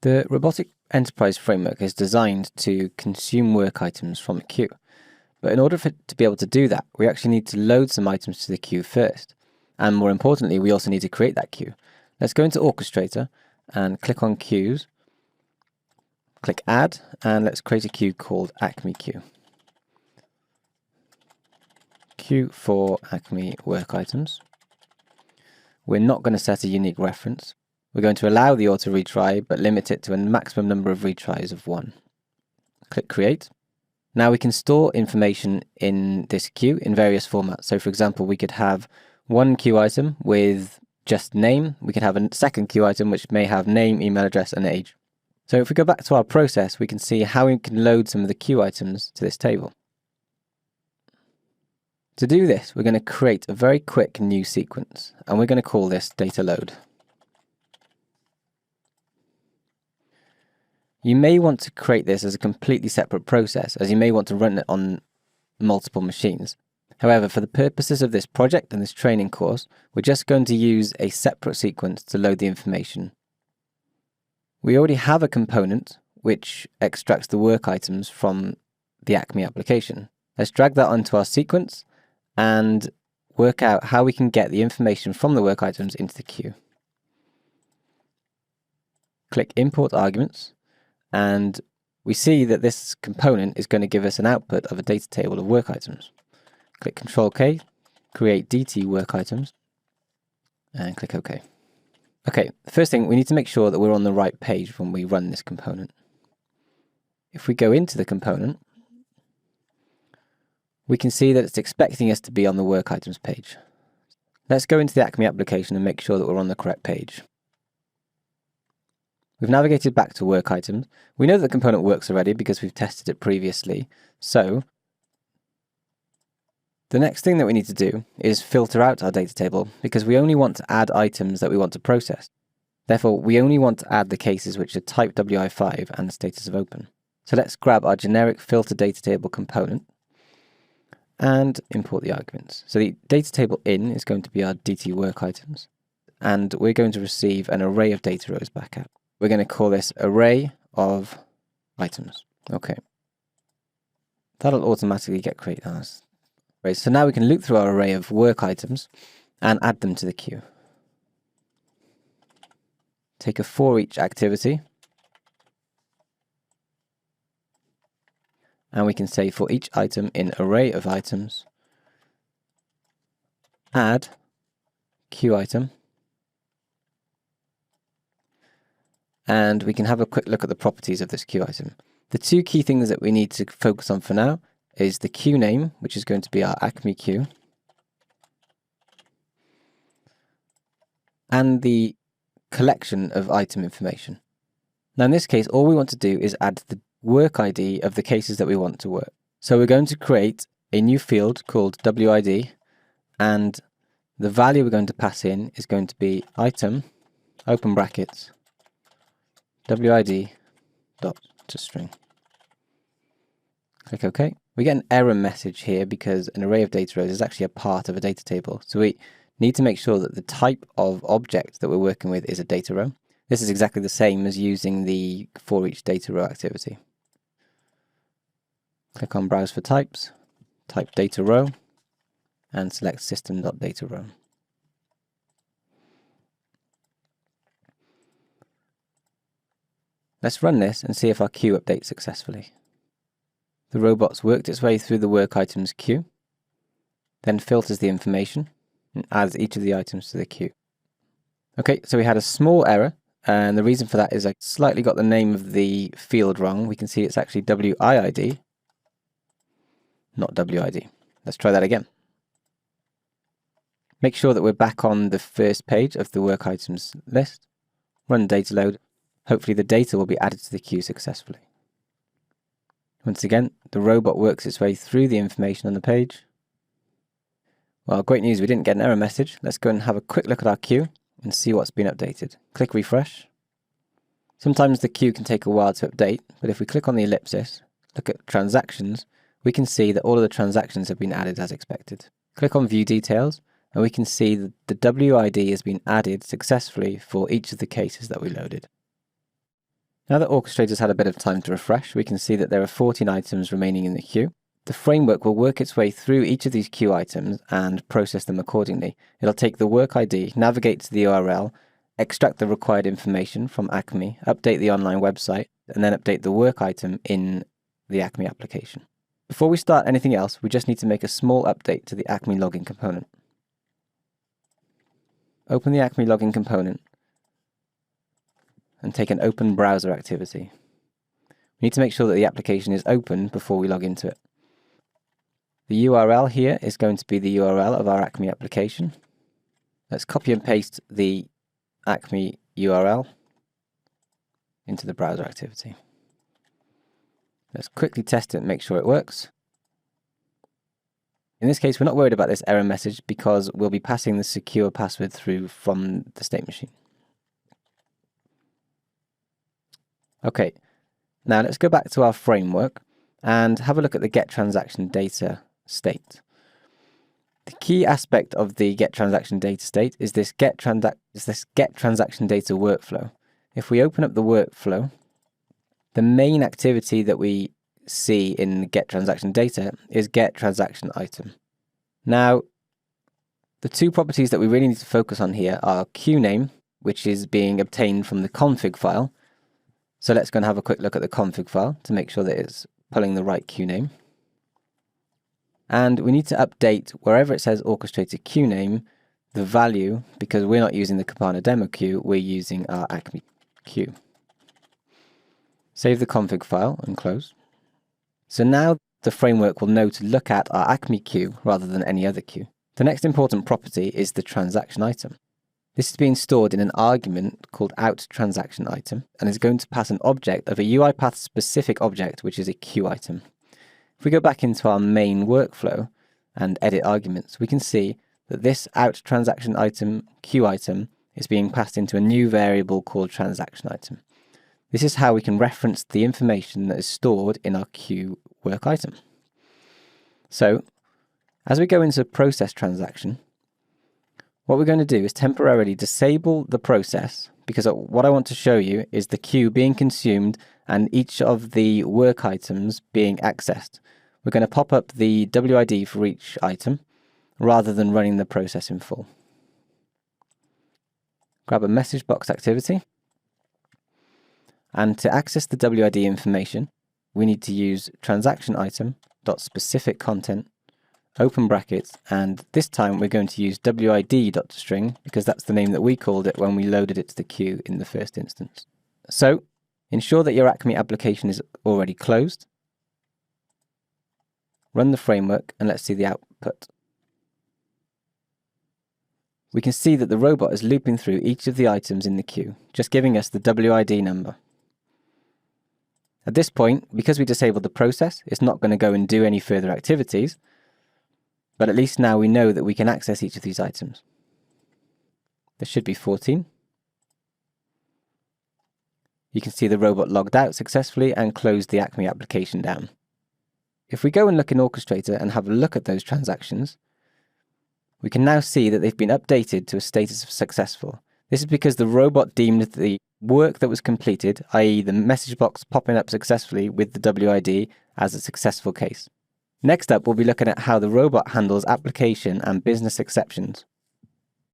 The Robotic Enterprise Framework is designed to consume work items from a queue. But in order for it to be able to do that, we actually need to load some items to the queue first. And more importantly, we also need to create that queue. Let's go into Orchestrator and click on Queues. Click Add, and let's create a queue called Acme Queue. Queue for Acme work items. We're not going to set a unique reference. We're going to allow the auto retry, but limit it to a maximum number of retries of 1. Click Create. Now we can store information in this queue in various formats. So for example, we could have one queue item with just name. We could have a second queue item which may have name, email address, and age. So if we go back to our process, we can see how we can load some of the queue items to this table. To do this, we're going to create a very quick new sequence, and we're going to call this data load. You may want to create this as a completely separate process, as you may want to run it on multiple machines. However, for the purposes of this project and this training course, we're just going to use a separate sequence to load the information. We already have a component which extracts the work items from the Acme application. Let's drag that onto our sequence and work out how we can get the information from the work items into the queue. Click Import Arguments, and we see that this component is going to give us an output of a data table of work items. Click Ctrl-K, create DT work items, and click OK. Okay, the first thing, we need to make sure that we're on the right page when we run this component. If we go into the component, we can see that it's expecting us to be on the work items page. Let's go into the Acme application and make sure that we're on the correct page. We've navigated back to work items. We know that the component works already because we've tested it previously. So the next thing that we need to do is filter out our data table, because we only want to add items that we want to process. Therefore, we only want to add the cases which are type WI5 and the status of open. So let's grab our generic filter data table component and import the arguments. So the data table in is going to be our DT work items, and we're going to receive an array of data rows back out. We're going to call this array of items. Okay. That'll automatically get created. So now we can loop through our array of work items and add them to the queue. Take a for each activity, and we can say for each item in array of items, add queue item, and we can have a quick look at the properties of this queue item. The two key things that we need to focus on for now is the queue name, which is going to be our Acme queue, and the collection of item information. Now in this case, all we want to do is add the work ID of the cases that we want to work. So we're going to create a new field called WID, and the value we're going to pass in is going to be item, open brackets, WID dot to string. Click OK. We get an error message here because an array of data rows is actually a part of a data table. So we need to make sure that the type of object that we're working with is a data row. This is exactly the same as using the for each data row activity. Click on Browse for Types, type data row, and select system.dataRow. Let's run this and see if our queue updates successfully. The robot's worked its way through the work items queue, then filters the information and adds each of the items to the queue. Okay, so we had a small error, and the reason for that is I slightly got the name of the field wrong. We can see it's actually WIID, not WID. Let's try that again. Make sure that we're back on the first page of the work items list. Run data load. Hopefully the data will be added to the queue successfully. Once again, the robot works its way through the information on the page. Well, great news, we didn't get an error message. Let's go and have a quick look at our queue and see what's been updated. Click refresh. Sometimes the queue can take a while to update, but if we click on the ellipsis, look at transactions, we can see that all of the transactions have been added as expected. Click on view details, and we can see that the WID has been added successfully for each of the cases that we loaded. Now that Orchestrator's had a bit of time to refresh, we can see that there are 14 items remaining in the queue. The framework will work its way through each of these queue items and process them accordingly. It'll take the work ID, navigate to the URL, extract the required information from Acme, update the online website, and then update the work item in the Acme application. Before we start anything else, we just need to make a small update to the Acme login component. Open the Acme login component and take an open browser activity. We need to make sure that the application is open before we log into it. The URL here is going to be the URL of our Acme application. Let's copy and paste the Acme URL into the browser activity. Let's quickly test it and make sure it works. In this case, we're not worried about this error message because we'll be passing the secure password through from the state machine. Okay, now let's go back to our framework and have a look at the get transaction data state. The key aspect of the get transaction data state is this get transaction data workflow. If we open up the workflow, the main activity that we see in get transaction data is get transaction item. Now, the two properties that we really need to focus on here are queue name, which is being obtained from the config file. So let's go and have a quick look at the config file to make sure that it's pulling the right queue name. And we need to update wherever it says Orchestrator queue name, the value, because we're not using the Kibana demo queue, we're using our Acme queue. Save the config file and close. So now the framework will know to look at our Acme queue rather than any other queue. The next important property is the transaction item. This is being stored in an argument called outTransactionItem and is going to pass an object of a UiPath specific object, which is a queue item. If we go back into our main workflow and edit arguments, we can see that this outTransactionItem queue item is being passed into a new variable called TransactionItem. This is how we can reference the information that is stored in our queue work item. So, as we go into process transaction, what we're going to do is temporarily disable the process, because what I want to show you is the queue being consumed and each of the work items being accessed. We're going to pop up the WID for each item rather than running the process in full. Grab a message box activity. And to access the WID information, we need to use transactionItem.specificContent, open brackets, and this time we're going to use WID.string because that's the name that we called it when we loaded it to the queue in the first instance. So, ensure that your Acme application is already closed. Run the framework and let's see the output. We can see that the robot is looping through each of the items in the queue, just giving us the WID number. At this point, because we disabled the process, it's not going to go and do any further activities, but at least now we know that we can access each of these items. There should be 14. You can see the robot logged out successfully and closed the Acme application down. If we go and look in Orchestrator and have a look at those transactions, we can now see that they've been updated to a status of successful. This is because the robot deemed the work that was completed, i.e. the message box popping up successfully with the WID, as a successful case. Next up, we'll be looking at how the robot handles application and business exceptions.